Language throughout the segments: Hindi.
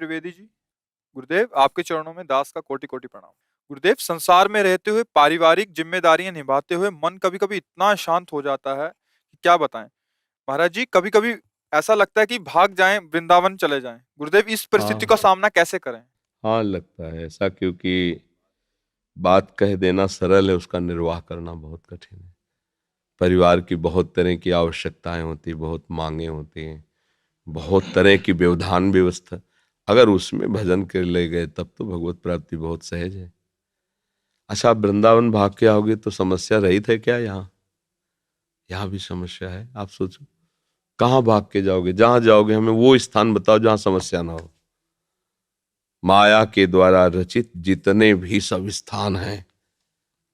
त्रिवेदी जी। गुरुदेव, आपके चरणों में दास का कोटि कोटि प्रणाम। गुरुदेव, संसार में रहते हुए पारिवारिक जिम्मेदारियां निभाते हुए मन कभी कभी इतना शांत हो जाता है कि क्या बताएं। महाराज जी, कभी कभी ऐसा लगता है कि भाग जाएं, वृंदावन चले जाएं। गुरुदेव, इस परिस्थिति का हाँ सामना कैसे करें? हाँ, लगता है ऐसा, क्योंकि बात कह देना सरल है, उसका निर्वाह करना बहुत कठिन है। परिवार की बहुत तरह की आवश्यकताएं होती, बहुत मांगे होती हैं, बहुत तरह की व्यवधान व्यवस्था। अगर उसमें भजन कर ले गए तब तो भगवत प्राप्ति बहुत सहज है। अच्छा, आप वृंदावन भाग के आओगे तो समस्या रहित है क्या? यहाँ यहाँ भी समस्या है। आप सोचो, कहाँ भाग के जाओगे? जहां जाओगे हमें वो स्थान बताओ जहां समस्या ना हो। माया के द्वारा रचित जितने भी सब स्थान हैं,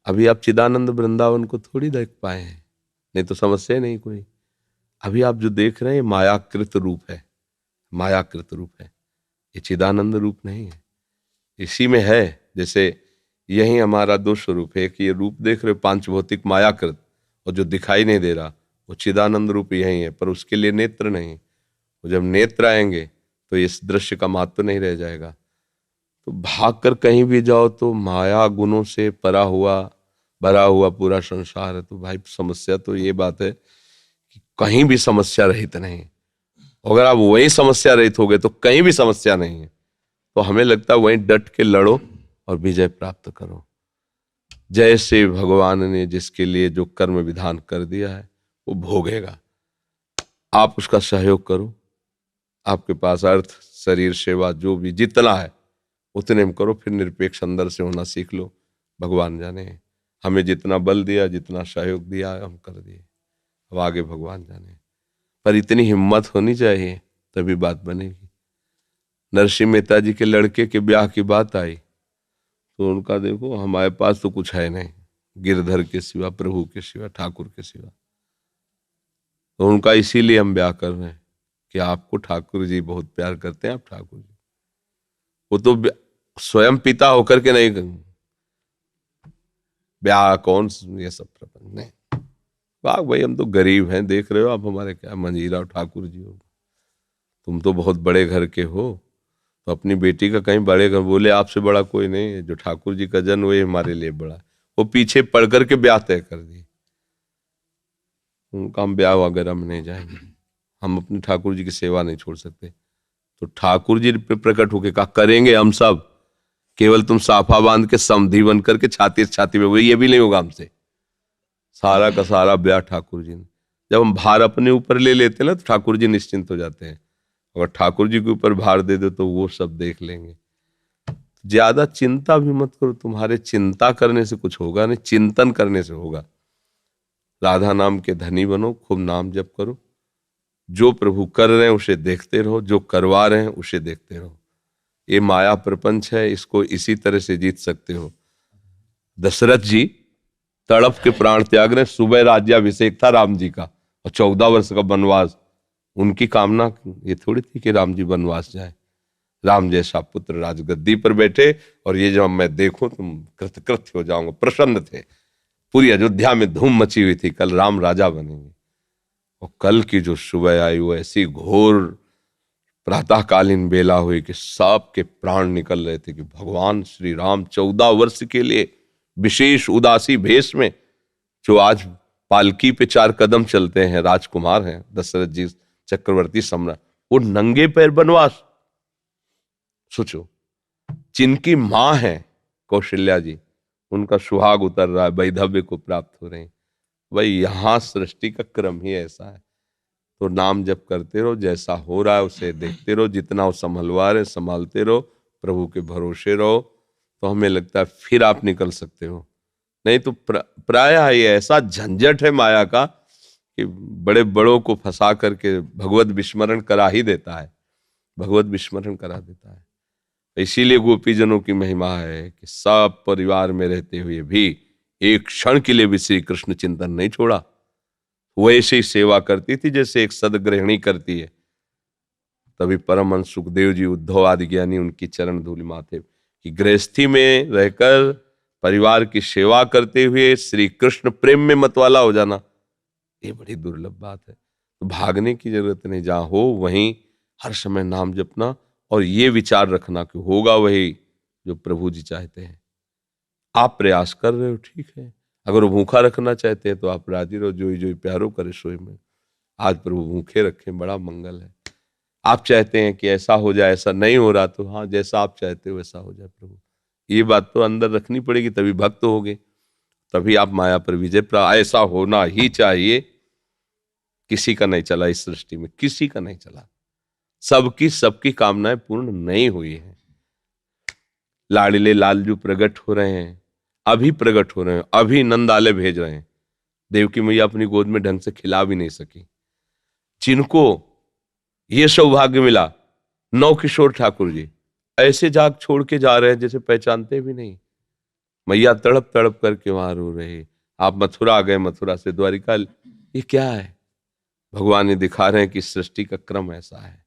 अभी आप चिदानंद वृंदावन को थोड़ी देख पाए हैं, नहीं तो समस्या ही नहीं कोई। अभी आप जो देख रहे हैं मायाकृत रूप है, मायाकृत रूप है, ये चिदानंद रूप नहीं है। इसी में है, जैसे यही हमारा दो स्वरूप है कि ये रूप देख रहे हो पांच भौतिक मायाकृत, और जो दिखाई नहीं दे रहा वो चिदानंद रूप यही है, पर उसके लिए नेत्र नहीं। वो जब नेत्र आएंगे तो इस दृश्य का महत्व नहीं रह जाएगा। तो भाग कर कहीं भी जाओ तो माया गुणों से परा हुआ भरा हुआ पूरा संसार है। तो भाई समस्या तो ये बात है कि कहीं भी समस्या रहित नहीं। अगर आप वही समस्या रहित हो गए तो कहीं भी समस्या नहीं है। तो हमें लगता है वहीं डट के लड़ो और विजय प्राप्त करो। जैसे भगवान ने जिसके लिए जो कर्म विधान कर दिया है वो भोगेगा, आप उसका सहयोग करो। आपके पास अर्थ शरीर सेवा जो भी जितना है उतने में करो, फिर निरपेक्ष अंदर से होना सीख लो। भगवान जाने हमें जितना बल दिया, जितना सहयोग दिया हम कर दिए, अब आगे भगवान जाने। पर इतनी हिम्मत होनी चाहिए तभी बात बनेगी। नरसिंह मेहता जी के लड़के के ब्याह की बात आई तो उनका देखो, हमारे पास तो कुछ है नहीं गिरधर के सिवा, प्रभु के सिवा, ठाकुर के सिवा। तो उनका इसीलिए हम ब्याह कर रहे हैं कि आपको ठाकुर जी बहुत प्यार करते हैं। आप ठाकुर जी, वो तो स्वयं पिता होकर के नहीं ब्याह, कौन ये सब प्रपंच नहीं। वाह भाई, हम तो गरीब हैं, देख रहे हो आप हमारे क्या मंजीरा और ठाकुर जी हो। तुम तो बहुत बड़े घर के हो, तो अपनी बेटी का कहीं बड़े घर। बोले आपसे बड़ा कोई नहीं है, जो ठाकुर जी का जन्म वही हमारे लिए बड़ा है। वो पीछे पड़ करके ब्याह तय कर दिए। उनका हम ब्याह वगैरह में नहीं जाएंगे, हम अपने ठाकुर जी की सेवा नहीं छोड़ सकते। तो ठाकुर जी पे प्रकट होके कहा करेंगे हम सब, केवल तुम साफा बांध के समधी बन करके छाती से छाती में, ये भी नहीं होगा हमसे। सारा का सारा ब्याह ठाकुर जी ने। जब हम भार अपने ऊपर ले लेते हैं ना तो ठाकुर जी निश्चिंत हो जाते हैं। अगर ठाकुर जी के ऊपर भार दे दो तो वो सब देख लेंगे। ज्यादा चिंता भी मत करो, तुम्हारे चिंता करने से कुछ होगा नहीं, चिंतन करने से होगा। राधा नाम के धनी बनो, खूब नाम जप करो। जो प्रभु कर रहे हैं उसे देखते रहो, जो करवा रहे हैं उसे देखते रहो। ये माया प्रपंच है, इसको इसी तरह से जीत सकते हो। दशरथ जी तड़प के प्राण त्याग रहे। सुबह राज्याभिषेक था राम जी का और 14 वर्ष का वनवास। उनकी कामना ये थोड़ी थी कि राम जी वनवास जाए। राम जैसा पुत्र राजगद्दी पर बैठे और ये जब मैं देखूं तुम कृतकृत्य हो जाऊंगा। प्रसन्न थे, पूरी अयोध्या में धूम मची हुई थी, कल राम राजा बनेंगे। और कल की जो सुबह आई वो ऐसी घोर प्रातःकालीन बेला हुई कि सांप के प्राण निकल रहे थे कि भगवान श्री राम 14 वर्ष के लिए विशेष उदासी भेष में, जो आज पालकी पे 4 कदम चलते हैं, राजकुमार हैं दशरथ जी, चक्रवर्ती सम्राट, वो नंगे पैर वनवास। सोचो, जिनकी मां है कौशल्या जी, उनका सुहाग उतर रहा है, वैधव्य को प्राप्त हो रहे हैं। भाई यहां सृष्टि का क्रम ही ऐसा है। तो नाम जप करते रहो, जैसा हो रहा है उसे देखते रहो, जितना वो संभलवा रहे संभालते रहो, प्रभु के भरोसे रहो। तो हमें लगता है फिर आप निकल सकते हो। नहीं तो प्रायः ये ऐसा झंझट है माया का कि बड़े बड़ों को फंसा करके भगवत विस्मरण करा ही देता है, भगवत विस्मरण करा देता है। इसीलिए गोपीजनों की महिमा है कि सब परिवार में रहते हुए भी एक क्षण के लिए भी श्री कृष्ण चिंतन नहीं छोड़ा। वैसे ही सेवा करती थी जैसे एक सदगृहिणी करती है। तभी परमहंस सुखदेव जी, उद्धव आदि ज्ञानी उनकी चरण धूलि माथे कि गृहस्थी में रहकर परिवार की सेवा करते हुए श्री कृष्ण प्रेम में मतवाला हो जाना, ये बड़ी दुर्लभ बात है। तो भागने की जरूरत नहीं, जहां हो वहीं हर समय नाम जपना और ये विचार रखना कि होगा वही जो प्रभु जी चाहते हैं। आप प्रयास कर रहे हो, ठीक है। अगर वो भूखा रखना चाहते हैं तो आप राजी रहो, जोई जोई प्यारो करे सोई में। आज प्रभु भूखे रखें, बड़ा मंगल है। आप चाहते हैं कि ऐसा हो जाए, ऐसा नहीं हो रहा, तो हाँ, जैसा आप चाहते हो वैसा हो जाए प्रभु। ये बात तो अंदर रखनी पड़ेगी, तभी भक्त होगे, तभी आप माया पर विजय प्राप्त। ऐसा होना ही चाहिए। किसी का नहीं चला इस सृष्टि में, किसी का नहीं चला। सबकी सबकी कामनाएं पूर्ण नहीं हुई है। लाडले लालजू प्रकट हो रहे हैं, अभी प्रकट हो रहे हैं, अभी नंदाले भेज रहे हैं। देवकी मैया अपनी गोद में ढंग से खिला भी नहीं सकी। जिनको ये सौभाग्य मिला, नौ किशोर ठाकुर जी ऐसे जाग छोड़ के जा रहे हैं जैसे पहचानते भी नहीं। मैया तड़प तड़प करके वहां रो रहे। आप मथुरा आ गए, मथुरा से द्वारिका, ये क्या है? भगवान ये दिखा रहे हैं कि सृष्टि का क्रम ऐसा है।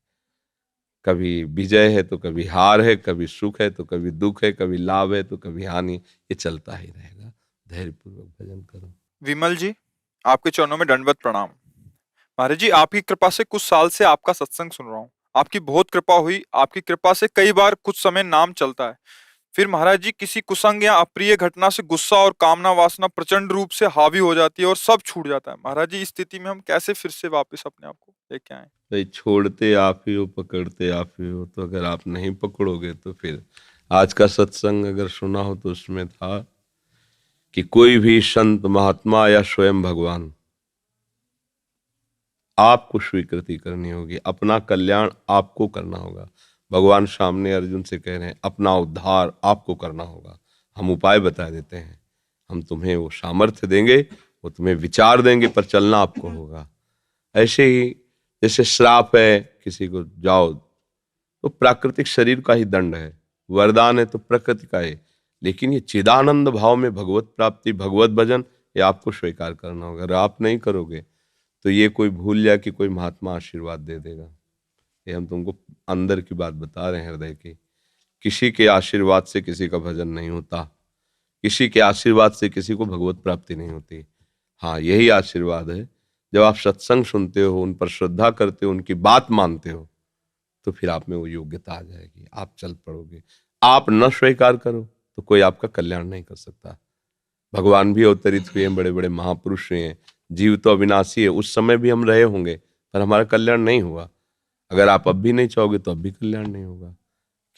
कभी विजय है तो कभी हार है, कभी सुख है तो कभी दुख है, कभी लाभ है तो कभी हानि। ये चलता ही रहेगा। धैर्यपूर्वक भजन करो। विमल जी, आपके चरणों में दंडवत प्रणाम। महाराज जी, आपकी कृपा से कुछ साल से आपका सत्संग सुन रहा हूँ। आपकी बहुत कृपा हुई। आपकी कृपा से कई बार कुछ समय नाम चलता है, फिर महाराज जी किसी कुसंग या अप्रिय घटना से गुस्सा और कामना वासना प्रचंड रूप से हावी हो जाती है और सब छूट जाता है। महाराज जी, इस स्थिति में हम कैसे फिर से वापस अपने आप को लेके आए? भाई, छोड़ते आप ही हो, पकड़ते आप ही हो। तो अगर आप नहीं पकड़ोगे तो फिर आज का सत्संग अगर सुना हो तो उसमें था कि कोई भी संत महात्मा या स्वयं भगवान, आपको स्वीकृति करनी होगी, अपना कल्याण आपको करना होगा। भगवान सामने अर्जुन से कह रहे हैं अपना उद्धार आपको करना होगा। हम उपाय बता देते हैं, हम तुम्हें वो सामर्थ्य देंगे, वो तुम्हें विचार देंगे, पर चलना आपको होगा। ऐसे ही जैसे श्राप है किसी को, जाओ, तो प्राकृतिक शरीर का ही दंड है। वरदान है तो प्रकृति का है। लेकिन ये चिदानंद भाव में भगवत प्राप्ति, भगवत भजन, ये आपको स्वीकार करना होगा। अगर आप नहीं करोगे तो ये कोई भूल जाए कि कोई महात्मा आशीर्वाद दे देगा। ये हम तुमको अंदर की बात बता रहे हैं, हृदय की। किसी के आशीर्वाद से किसी का भजन नहीं होता, किसी के आशीर्वाद से किसी को भगवत प्राप्ति नहीं होती। हाँ, यही आशीर्वाद है, जब आप सत्संग सुनते हो, उन पर श्रद्धा करते हो, उनकी बात मानते हो, तो फिर आप में वो योग्यता आ जाएगी, आप चल पड़ोगे। आप न स्वीकार करो तो कोई आपका कल्याण नहीं कर सकता। भगवान भी अवतरित हुए हैं, बड़े बड़े महापुरुष हुए हैं। जीव तो अविनाशी है, उस समय भी हम रहे होंगे, पर हमारा कल्याण नहीं हुआ। अगर आप अब भी नहीं चाहोगे तो अब भी कल्याण नहीं होगा।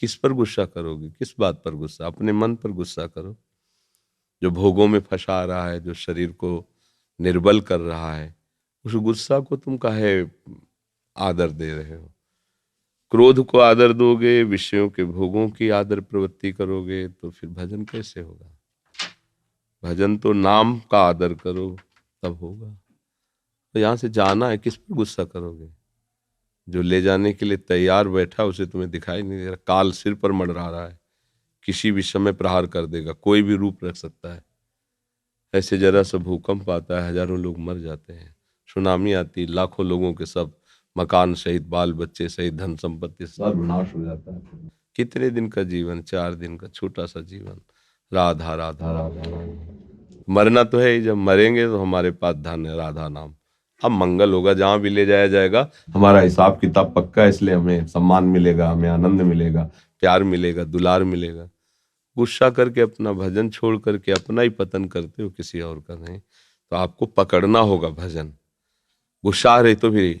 किस पर गुस्सा करोगे? किस बात पर गुस्सा? अपने मन पर गुस्सा करो, जो भोगों में फंसा रहा है, जो शरीर को निर्बल कर रहा है। उस गुस्सा को तुम काहे आदर दे रहे हो? क्रोध को आदर दोगे, विषयों के भोगों की आदर प्रवृत्ति करोगे, तो फिर भजन कैसे होगा? भजन तो नाम का आदर करो, तब होगा। तो यहां से जाना है, किस पर गुस्सा करोगे? जो ले जाने के लिए तैयार बैठा उसे तुम्हें दिखाई नहीं दे रहा। काल सिर पर मंडरा रहा है, किसी भी समय प्रहार कर देगा, कोई भी रूप रख सकता है। ऐसे जरा सा भूकंप आता है, हजारों लोग मर जाते हैं। सुनामी आती, लाखों लोगों के सब मकान सहित, बाल बच्चे सहित, धन संपत्ति सब नाश हो जाता है। कितने दिन का जीवन? 4 दिन का छोटा सा जीवन। राधा राधा राधा राधा। मरना तो है ही, जब मरेंगे तो हमारे पास धन है, राधा नाम। अब मंगल होगा, जहां भी ले जाया जाएगा हमारा हिसाब किताब पक्का है, इसलिए हमें सम्मान मिलेगा, हमें आनंद मिलेगा, प्यार मिलेगा, दुलार मिलेगा। गुस्सा करके अपना भजन छोड़ करके अपना ही पतन करते हो, किसी और का नहीं। तो आपको पकड़ना होगा भजन। गुस्सा रहे तो भी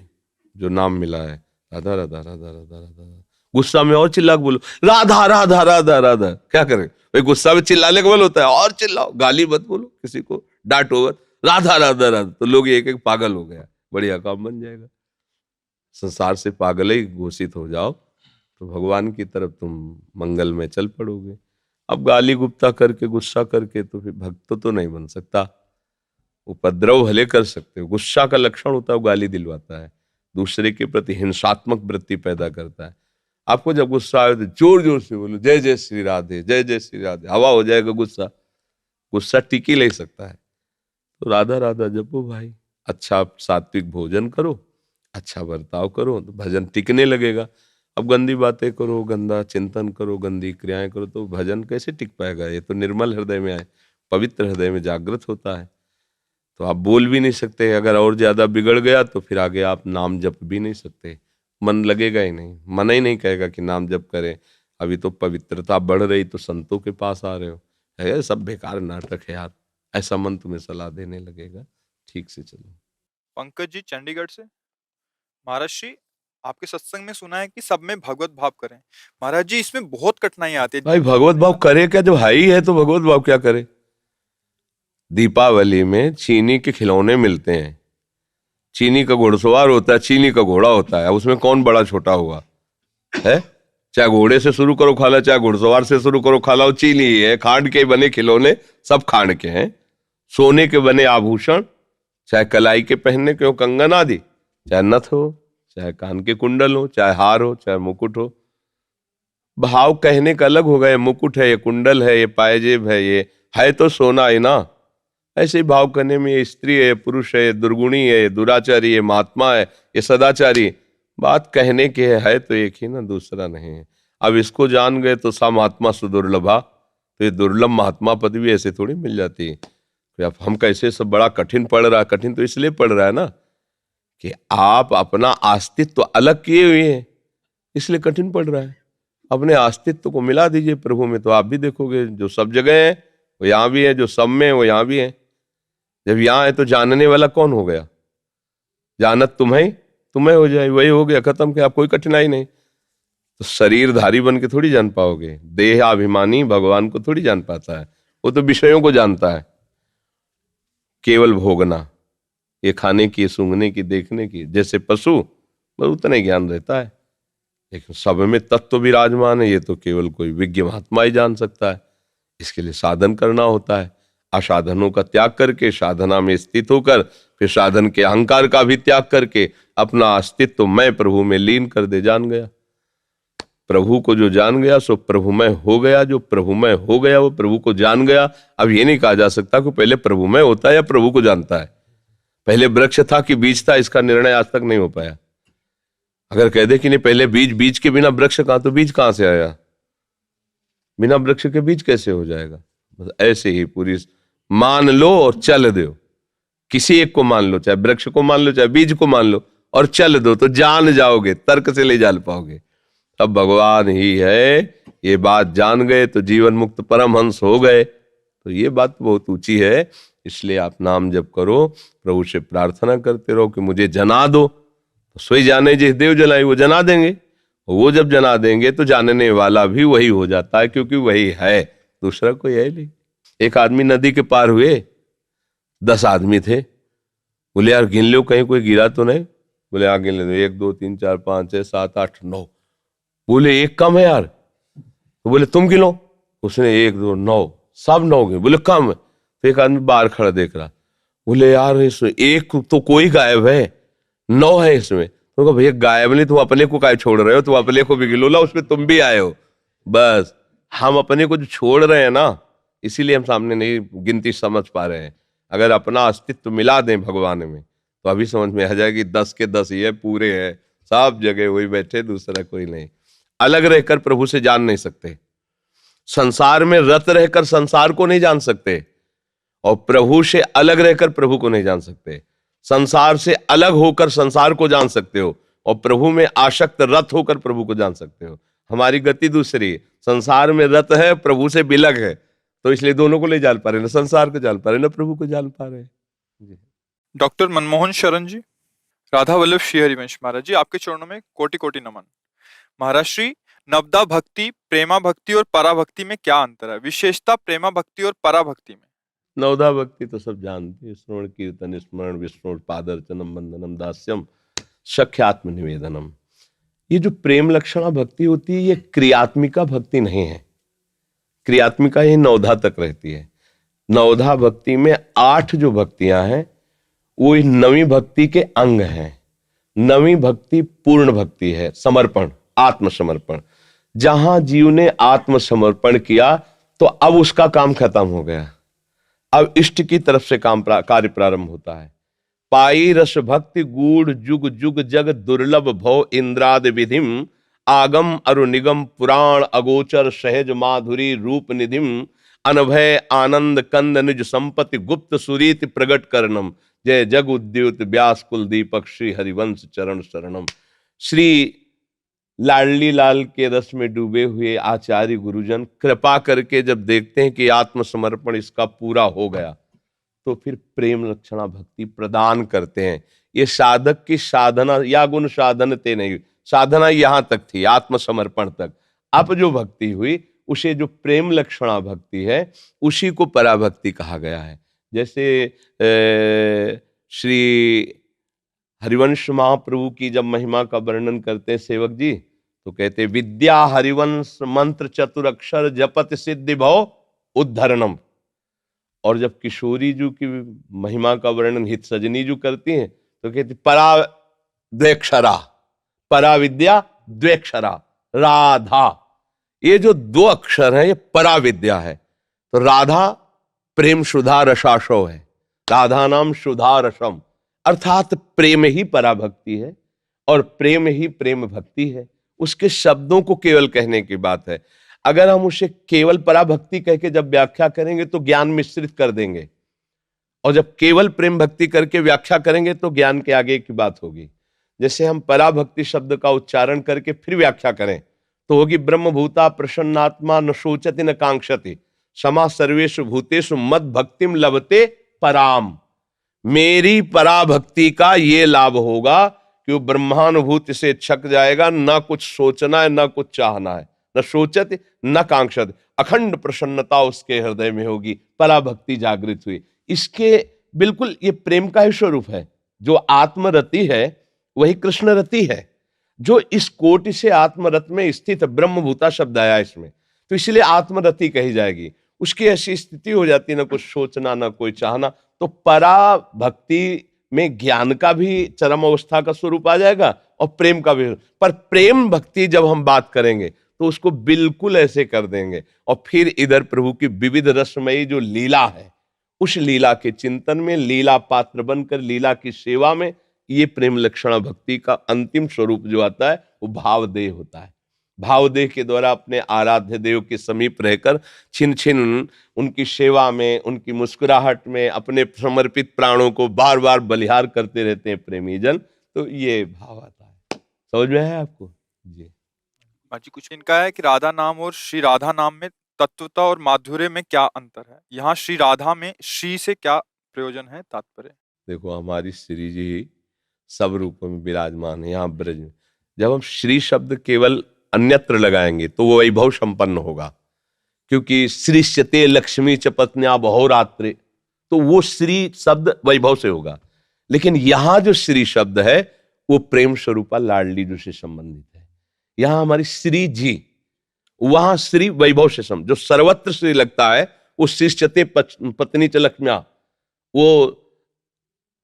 जो नाम मिला है, राधा राधा राधा राधा राधा, गुस्सा में और चिल्ला के बोलो राधा राधा राधा राधा। क्या करें भाई, गुस्सा में चिल्लाने का बल होता है, और चिल्लाओ, गाली मत बोलो, किसी को डांटो मत, राधा राधा राधा। तो लोग एक एक पागल हो गया, बढ़िया काम बन जाएगा। संसार से पागल ही घोषित हो जाओ, तो भगवान की तरफ तुम मंगल में चल पड़ोगे। अब गाली गुप्ता करके, गुस्सा करके तो फिर भक्त तो नहीं बन सकता। उपद्रव भले कर सकते हो, गुस्सा का लक्षण होता है वो गाली दिलवाता है, दूसरे के प्रति हिंसात्मक वृत्ति पैदा करता है। आपको जब गुस्सा आए तो जोर जोर से बोलो जय जय श्री राधे, जय जय श्री राधे, हवा हो जाएगा गुस्सा। गुस्सा टिक ही नहीं सकता है। तो राधा राधा जपो भाई, अच्छा सात्विक भोजन करो, अच्छा बर्ताव करो, तो भजन टिकने लगेगा। अब गंदी बातें करो, गंदा चिंतन करो, गंदी क्रियाएं करो, तो भजन कैसे टिक पाएगा? ये तो निर्मल हृदय में आए, पवित्र हृदय में जागृत होता है। तो आप बोल भी नहीं सकते। अगर और ज्यादा बिगड़ गया तो फिर आगे आप नाम जप भी नहीं सकते, मन लगेगा ही नहीं, मन ही नहीं कहेगा कि नाम जप करें। अभी तो पवित्रता बढ़ रही तो संतों के पास आ रहे हो, है सब बेकार नाटक है यार, ऐसा मन तुम्हें सलाह देने लगेगा। ठीक से चलो। पंकज जी चंडीगढ़ से। महाराज श्री, आपके सत्संग में सुना है कि सब में भगवत भाव करें। महाराज जी, इसमें बहुत कठिनाई आती है। भाई भगवत भाव करे क्या, जब है ही है तो भगवत भाव क्या करे। दीपावली में चीनी के खिलौने मिलते हैं, चीनी का घुड़सवार होता है, चीनी का घोड़ा होता है, उसमें कौन बड़ा छोटा हुआ है। चाहे घोड़े से शुरू करो खाला, चाहे घुड़सवार से शुरू करो खाला, वो चीनी ही है। खांड के बने खिलौने सब खांड के हैं। सोने के बने आभूषण, चाहे कलाई के पहनने के हो कंगन आदि, चाहे नथ हो, चाहे कान के कुंडल हो, चाहे हार हो, चाहे मुकुट हो। भाव कहने का अलग होगा, ये मुकुट है, ये कुंडल है, ये पायजेब है तो सोना है ना। ऐसे ही भाव करने में ये स्त्री है, ये पुरुष है, ये दुर्गुणी है, ये दुराचारी, ये महात्मा है, ये सदाचारी, बात कहने की है तो एक ही ना, दूसरा नहीं है। अब इसको जान गए तो सा महात्मा सुदुर्लभा, तो ये दुर्लभ महात्मा पद भी ऐसे थोड़ी मिल जाती है। तो अब हम कैसे सब बड़ा कठिन पड़ रहा है, कठिन तो इसलिए पड़ रहा है ना कि आप अपना अस्तित्व तो अलग किए हुए हैं, इसलिए कठिन पड़ रहा है। अपने अस्तित्व को मिला दीजिए प्रभु में, तो आप भी देखोगे जो सब जगह है वो यहाँ भी है, जो सब में है वो यहाँ भी है। जब यहाँ है तो जानने वाला कौन हो गया, जानत तुम्हें हो जाए, वही हो गया, खत्म। क्या आप कोई कठिनाई नहीं। तो शरीरधारी बन के थोड़ी जान पाओगे, देह अभिमानी भगवान को थोड़ी जान पाता है, वो तो विषयों को जानता है। केवल भोगना, ये खाने की, सूंघने की, देखने की, जैसे पशु बस उतना ही ज्ञान रहता है। लेकिन सब में तत्व विराजमान है, ये तो केवल कोई विज्ञ महात्मा ही जान सकता है। इसके लिए साधन करना होता है। असाधनों का त्याग करके साधना में स्थित होकर, फिर साधन के अहंकार का भी त्याग करके अपना अस्तित्व मैं प्रभु में लीन कर दे। जान गया प्रभु को, जो जान गया सो प्रभुमय हो गया, जो प्रभुमय हो गया वो प्रभु को जान गया। अब ये नहीं कहा जा सकता कि पहले प्रभुमय होता है या प्रभु को जानता है, पहले वृक्ष था कि बीज था, इसका निर्णय आज तक नहीं हो पाया। अगर कह दे कि नहीं पहले बीज, बीज के बिना वृक्ष कहां, तो बीज कहां से आया, बिना वृक्ष के बीज कैसे हो जाएगा। बस ऐसे ही पूरी मान लो और चल दो, किसी एक को मान लो, चाहे वृक्ष को मान लो, चाहे बीज को मान लो, और चल दो तो जान जाओगे, तर्क से ले जान पाओगे। अब भगवान ही है, ये बात जान गए तो जीवन मुक्त परमहंस हो गए। तो ये बात बहुत ऊंची है, इसलिए आप नाम जप करो, प्रभु से प्रार्थना करते रहो कि मुझे जना दो। तो सोई जाने जिस देव जनाई, वो जना देंगे। वो जब जना देंगे तो जानने वाला भी वही हो जाता है, क्योंकि वही है, दूसरा कोई है नहीं। एक आदमी नदी के पार हुए, 10 आदमी थे। बोले यार गिन लो कहीं कोई गिरा तो नहीं। बोले हाँ गिन लो, 1 2 3 4 5 6 7 8 9। बोले एक कम है यार। तो बोले तुम गिनो। उसने 1 2 9, सब 9 गिने। बोले कम है। तो एक आदमी बाहर खड़ा देख रहा, बोले यार इसमें एक तो कोई गायब है, 9 है इसमें। तो भैया गायब नहीं, तुम अपने को काय छोड़ रहे हो, तुम अपने को भी गिलो ला, उसमें तुम भी आए हो। बस हम अपने को जो छोड़ रहे हैं ना, इसीलिए हम सामने नहीं गिनती समझ पा रहे हैं। अगर अपना अस्तित्व मिला दें भगवान में तो अभी समझ में आ जाएगी 10 के 10 ही है, पूरे हैं, सब जगह वही बैठे, दूसरा कोई नहीं। अलग रहकर प्रभु से जान नहीं सकते, संसार में रत रहकर संसार को नहीं जान सकते, और प्रभु से अलग रहकर प्रभु को नहीं जान सकते। संसार से अलग होकर संसार को जान सकते हो, और प्रभु में आसक्त रत होकर प्रभु को जान सकते हो। हमारी गति दूसरी है, संसार में रत है, प्रभु से बिलग है, तो इसलिए दोनों को नहीं जान पा रहे, ना संसार को जान पा रहे, ना प्रभु को जान पा रहे। डॉक्टर मनमोहन शरण जी। राधा वल्लभ श्री हरिवंश। महाराज जी, आपके चरणों में कोटि कोटि नमन। महाराज श्री, नवदा भक्ति, प्रेमा भक्ति और पराभक्ति में क्या अंतर है, विशेषता प्रेमा भक्ति और पराभक्ति में? नवदा भक्ति तो सब जानते हैं, श्रवण कीर्तन स्मरण विष्णु पादर्चनम बंदनम दास्यम सख्यात्म निवेदनम। ये जो प्रेम लक्षणा भक्ति होती है, ये क्रियात्मिका भक्ति नहीं है। क्रियात्मिका ये नवधा तक रहती है। नवधा भक्ति में 8 जो भक्तियां हैं वो 9वीं भक्ति के अंग हैं। 9वीं भक्ति पूर्ण भक्ति है, समर्पण, आत्मसमर्पण। जहां जीव ने आत्मसमर्पण किया तो अब उसका काम खत्म हो गया, अब इष्ट की तरफ से कार्य प्रारंभ होता है। पाई रस भक्ति गूढ़ जुग जुग जग दुर्लभ भव इंद्राद विधिम, आगम अरु निगम पुराण अगोचर सहज माधुरी रूप निधिम, अनभय आनंद कंद निज संपत्ति गुप्त सुरीति प्रगट करनम, जय जग उद्युत व्यास कुल दीपक श्री हरिवंश चरण शरणम। श्री लाडली लाल के रस में डूबे हुए आचार्य गुरुजन कृपा करके जब देखते हैं कि आत्मसमर्पण इसका पूरा हो गया, तो फिर प्रेम लक्षणा भक्ति प्रदान करते हैं। ये साधक की साधना या गुण साधन ते नहीं, साधना यहां तक थी, आत्मसमर्पण तक। अब जो भक्ति हुई उसे जो प्रेम लक्षणा भक्ति है उसी को पराभक्ति कहा गया है। जैसे श्री हरिवंश महाप्रभु की जब महिमा का वर्णन करते हैं सेवक जी, तो कहते विद्या हरिवंश मंत्र चतुर अक्षर जपत सिद्धि भव उद्धरणम। और जब किशोरी जी की महिमा का वर्णन हित सजनी जी करती हैं तो कहती परा द्वेक्षरा, परा विद्या द्वेक्षरा राधा। ये जो दो अक्षर है ये परा विद्या है। तो राधा प्रेम सुधा रसाशो है, राधा नाम सुधा रसम, अर्थात प्रेम ही पराभक्ति है और प्रेम ही प्रेम भक्ति है। उसके शब्दों को केवल कहने की बात है। अगर हम उसे केवल पराभक्ति कह के जब व्याख्या करेंगे तो ज्ञान मिश्रित कर देंगे, और जब केवल प्रेम भक्ति करके व्याख्या करेंगे तो ज्ञान के आगे की बात होगी। जैसे हम पराभक्ति शब्द का उच्चारण करके फिर व्याख्या करें तो होगी ब्रह्मभूता प्रसन्नात्मा न शोचति न कांक्षति समा सर्वेषु भूतेषु मद भक्तिम लभते पराम। मेरी पराभक्ति का ये लाभ होगा कि वो ब्रह्मानुभूति से छक जाएगा, ना कुछ सोचना है ना कुछ चाहना है, न सोचत न कांक्षत, अखंड प्रसन्नता उसके हृदय में होगी, पराभक्ति जागृत हुई। इसके बिल्कुल ये प्रेम का ही स्वरूप है। जो आत्मरति है वही कृष्ण रति है। जो इस कोटि से आत्मरत में स्थित ब्रह्मभूता शब्द आया इसमें, तो इसलिए आत्मरति कही जाएगी। उसकी ऐसी स्थिति हो जाती है, ना कुछ सोचना ना कोई चाहना। तो पराभक्ति में ज्ञान का भी चरम अवस्था का स्वरूप आ जाएगा और प्रेम का भी। पर प्रेम भक्ति जब हम बात करेंगे तो उसको बिल्कुल ऐसे कर देंगे। और फिर इधर प्रभु की विविध रसमयी जो लीला है, उस लीला के चिंतन में, लीला पात्र बनकर लीला की सेवा में, ये प्रेम लक्षणा भक्ति का अंतिम स्वरूप जो आता है वो भावदेह होता है। भावदेह के द्वारा अपने आराध्य देव के समीप रहकर छिन छिन उनकी सेवा में, उनकी मुस्कुराहट में अपने समर्पित प्राणों को बार बार बलिहार करते रहते हैं प्रेमी जन। तो ये भाव आता है। समझ में है आपको जी? जी कुछ इनका है कि राधा नाम और श्री राधा नाम में तत्वता और माधुर्य में क्या अंतर है? यहाँ श्री राधा में श्री से क्या प्रयोजन है, तात्पर्य? देखो, हमारी श्री जी सब रूपों में विराजमान है यहाँ ब्रज में। जब हम श्री शब्द केवल अन्यत्र लगाएंगे तो वो वैभव संपन्न होगा, क्योंकि श्रीश्यते लक्ष्मी च पत्न्या बहुरात्रे, तो वो श्री शब्द वैभव से होगा। लेकिन यहां जो श्री शब्द है वो प्रेम स्वरूपा लाडली जी से संबंधित है। यहां हमारी श्री जी, वहां श्री वैभव से संबंध, जो सर्वत्र श्री लगता है वो श्रीश्यते पत्नी च लक्ष्म्या, वो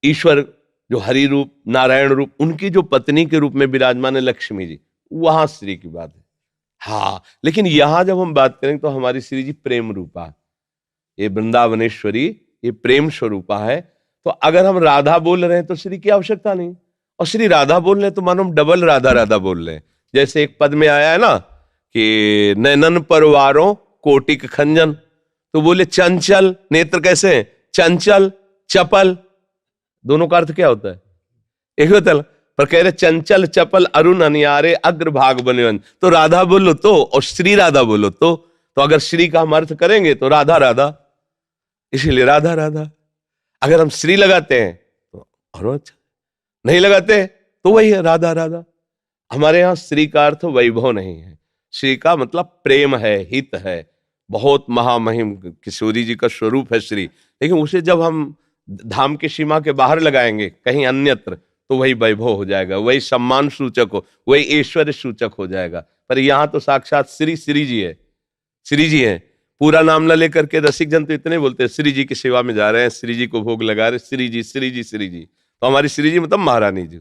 ईश्वर जो हरि रूप नारायण रूप उनकी जो पत्नी के रूप में विराजमान है लक्ष्मी जी, वहां श्री की बात है। हाँ, लेकिन यहां जब हम बात करें तो हमारी श्री जी प्रेम रूपा, ये वृंदावनेश्वरी, ये प्रेम स्वरूपा है। तो अगर हम राधा बोल रहे हैं तो श्री की आवश्यकता नहीं, और श्री राधा बोल रहे हैं तो मानो हम डबल राधा राधा बोल रहे हैं। जैसे एक पद में आया है ना कि नैनन परवारों कोटिक खंजन, तो बोले चंचल नेत्र कैसे हैं? चंचल चपल, दोनों का अर्थ क्या होता है? एक होता है, पर कह रहे चंचल चपल अरुण अनियारे अग्रभाग बने। तो राधा बोलो और श्री राधा बोलो तो अगर श्री का हम अर्थ करेंगे तो राधा राधा, इसीलिए राधा राधा। अगर हम श्री लगाते हैं तो और अच्छा, नहीं लगाते तो वही है राधा राधा। हमारे यहाँ श्री का अर्थ वैभव नहीं है। श्री का मतलब प्रेम है, हित है, बहुत महामहिम किशोरी जी का स्वरूप है श्री। लेकिन उसे जब हम धाम की सीमा के बाहर लगाएंगे कहीं अन्यत्र तो वही वैभव हो जाएगा, वही सम्मान सूचक हो, वही ऐश्वर्य सूचक हो जाएगा। पर यहाँ तो साक्षात श्री श्री जी है, श्री जी है। पूरा नाम न लेकर के रसिक जन तो इतने बोलते हैं श्री जी की सेवा में जा रहे हैं, श्री जी को भोग लगा रहे, श्री जी श्री जी श्री जी। तो हमारी श्री जी मतलब महारानी जी।